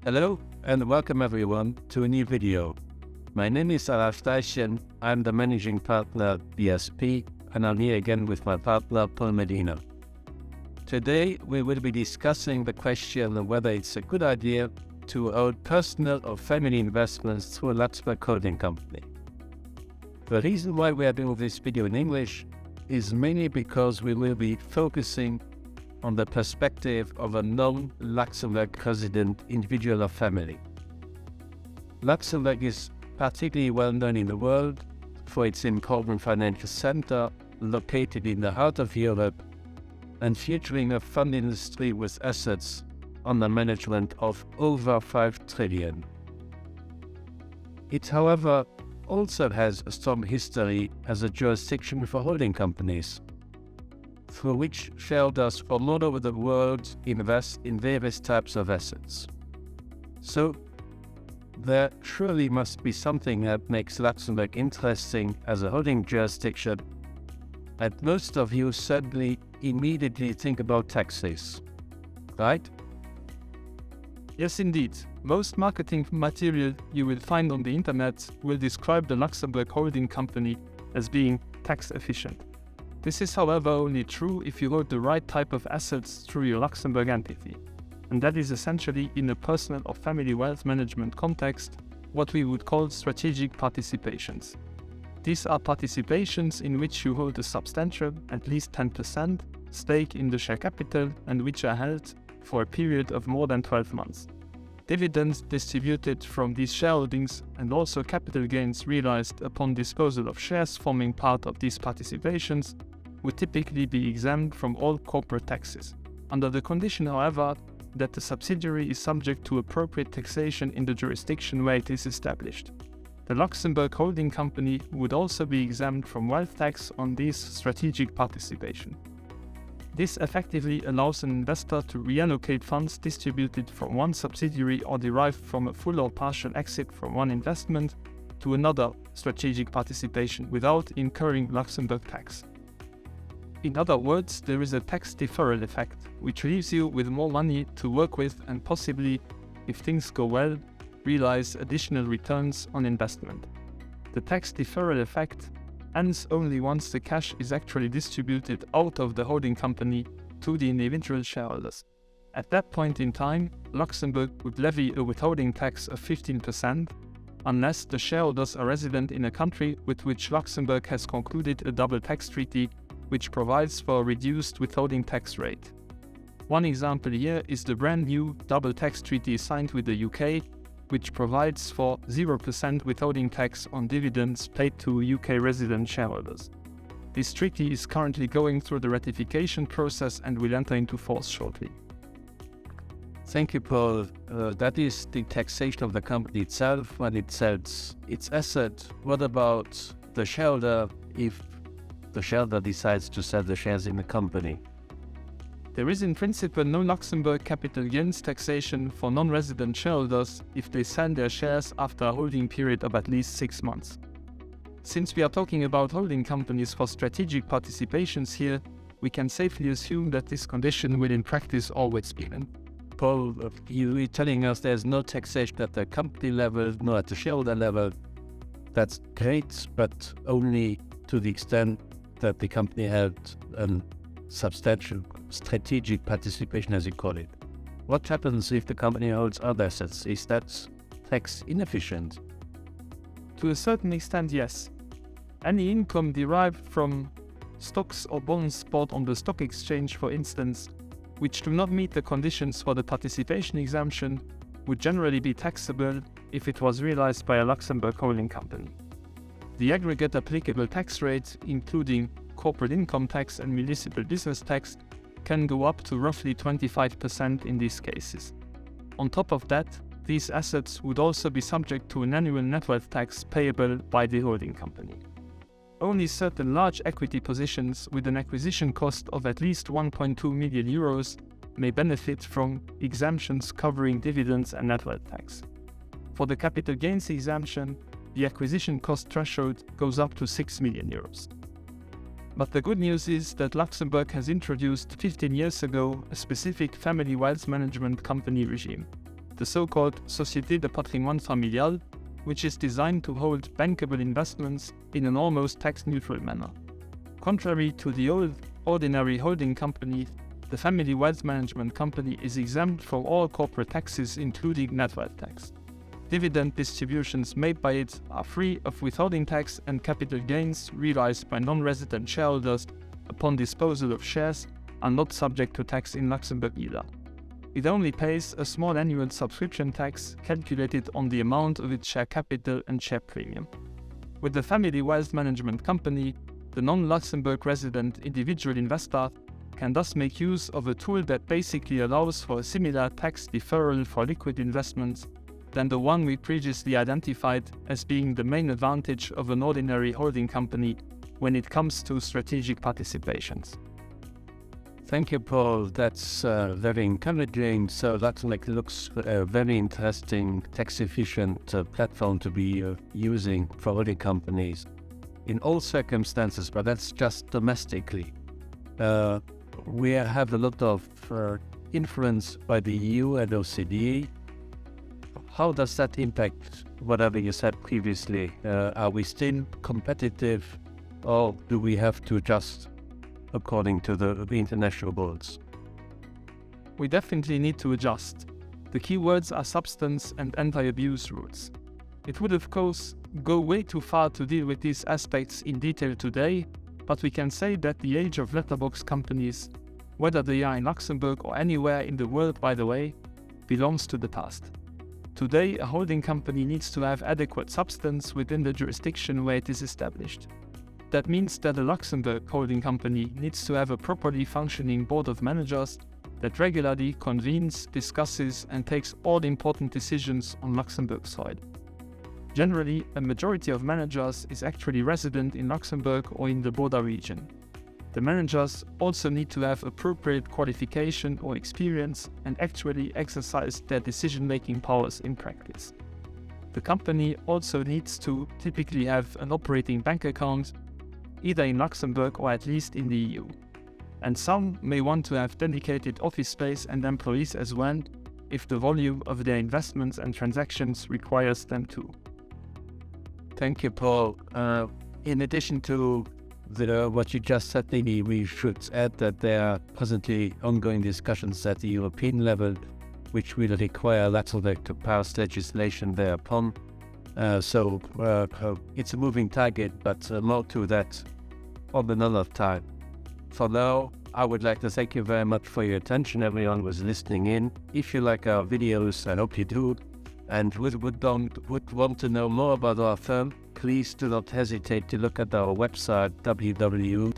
Hello and welcome everyone to a new video. My name is Alain Steichen. I'm the managing partner at BSP and I'm here again with my partner Pol Mellina. Today we will be discussing the question of whether it's a good idea to hold personal or family investments through a Luxembourg holding company. The reason why we are doing this video in English is mainly because we will be focusing on the perspective of a non-Luxembourg resident individual or family. Luxembourg is particularly well known in the world for its important financial center located in the heart of Europe and featuring a fund industry with assets under management of over 5 trillion. It, however, also has a strong history as a jurisdiction for holding companies, through which shareholders from all over the world invest in various types of assets. So, there surely must be something that makes Luxembourg interesting as a holding jurisdiction, and most of you certainly immediately think about taxes, right? Yes, indeed. Most marketing material you will find on the internet will describe the Luxembourg holding company as being tax efficient. This is, however, only true if you hold the right type of assets through your Luxembourg entity, and that is essentially in a personal or family wealth management context, what we would call strategic participations. These are participations in which you hold a substantial, at least 10%, stake in the share capital and which are held for a period of more than 12 months. Dividends distributed from these shareholdings and also capital gains realized upon disposal of shares forming part of these participations would typically be exempt from all corporate taxes, under the condition, however, that the subsidiary is subject to appropriate taxation in the jurisdiction where it is established. The Luxembourg holding company would also be exempt from wealth tax on this strategic participation. This effectively allows an investor to reallocate funds distributed from one subsidiary or derived from a full or partial exit from one investment to another strategic participation without incurring Luxembourg tax. In other words, there is a tax deferral effect, which leaves you with more money to work with and possibly, if things go well, realize additional returns on investment. The tax deferral effect ends only once the cash is actually distributed out of the holding company to the individual shareholders. At that point in time, Luxembourg would levy a withholding tax of 15% unless the shareholders are resident in a country with which Luxembourg has concluded a double tax treaty which provides for a reduced withholding tax rate. One example here is the brand new double tax treaty signed with the UK, which provides for 0% withholding tax on dividends paid to UK resident shareholders. This treaty is currently going through the ratification process and will enter into force shortly. Thank you, Paul. That is the taxation of the company itself when it sells its asset. What about the shareholder if the shareholder decides to sell the shares in the company? There is in principle no Luxembourg capital gains taxation for non-resident shareholders if they sell their shares after a holding period of at least 6 months. Since we are talking about holding companies for strategic participations here, we can safely assume that this condition will in practice always be met. Paul, you're telling us there's no taxation at the company level, no at the shareholder level. That's great, but only to the extent that the company had a substantial strategic participation, as you call it. What happens if the company holds other assets? Is that tax inefficient? To a certain extent, yes. Any income derived from stocks or bonds bought on the stock exchange, for instance, which do not meet the conditions for the participation exemption, would generally be taxable if it was realized by a Luxembourg holding company. The aggregate applicable tax rate, including corporate income tax and municipal business tax, can go up to roughly 25% in these cases. On top of that, these assets would also be subject to an annual net wealth tax payable by the holding company. Only certain large equity positions with an acquisition cost of at least 1.2 million euros may benefit from exemptions covering dividends and net wealth tax. For the capital gains exemption, the acquisition cost threshold goes up to 6 million euros. But the good news is that Luxembourg has introduced 15 years ago a specific family wealth management company regime. the so-called Société de Patrimoine Familial, which is designed to hold bankable investments in an almost tax-neutral manner. Contrary to the old ordinary holding company, the family wealth management company is exempt from all corporate taxes, including net wealth tax. Dividend distributions made by it are free of withholding tax, and capital gains realized by non-resident shareholders upon disposal of shares are not subject to tax in Luxembourg either. It only pays a small annual subscription tax calculated on the amount of its share capital and share premium. With the family wealth management company, the non-Luxembourg resident individual investor can thus make use of a tool that basically allows for a similar tax deferral for liquid investments than the one we previously identified as being the main advantage of an ordinary holding company when it comes to strategic participations. Thank you, Paul. That's very encouraging. So that looks a very interesting, tax-efficient platform to be using for holding companies in all circumstances, but that's just domestically. We have a lot of influence by the EU and OECD. How does that impact whatever you said previously? Are we still competitive, or do we have to adjust according to the international rules? We definitely need to adjust. The key words are substance and anti-abuse rules. It would of course go way too far to deal with these aspects in detail today, but we can say that the age of letterbox companies, whether they are in Luxembourg or anywhere in the world by the way, belongs to the past. Today, a holding company needs to have adequate substance within the jurisdiction where it is established. That means that a Luxembourg holding company needs to have a properly functioning board of managers that regularly convenes, discusses, and takes all important decisions on Luxembourg soil. Generally, a majority of managers is actually resident in Luxembourg or in the border region. The managers also need to have appropriate qualification or experience and actually exercise their decision-making powers in practice. The company also needs to typically have an operating bank account, either in Luxembourg or at least in the EU. And some may want to have dedicated office space and employees as well, if the volume of their investments and transactions requires them to. Thank you, Paul. In addition to what you just said, maybe we should add that there are presently ongoing discussions at the European level, which will require Luxembourg to pass legislation thereupon. So it's a moving target, but more to that on another time. For now, I would like to thank you very much for your attention, everyone who was listening in. If you like our videos, I hope you do, and would want to know more about our firm, please do not hesitate to look at our website www.bsp.lu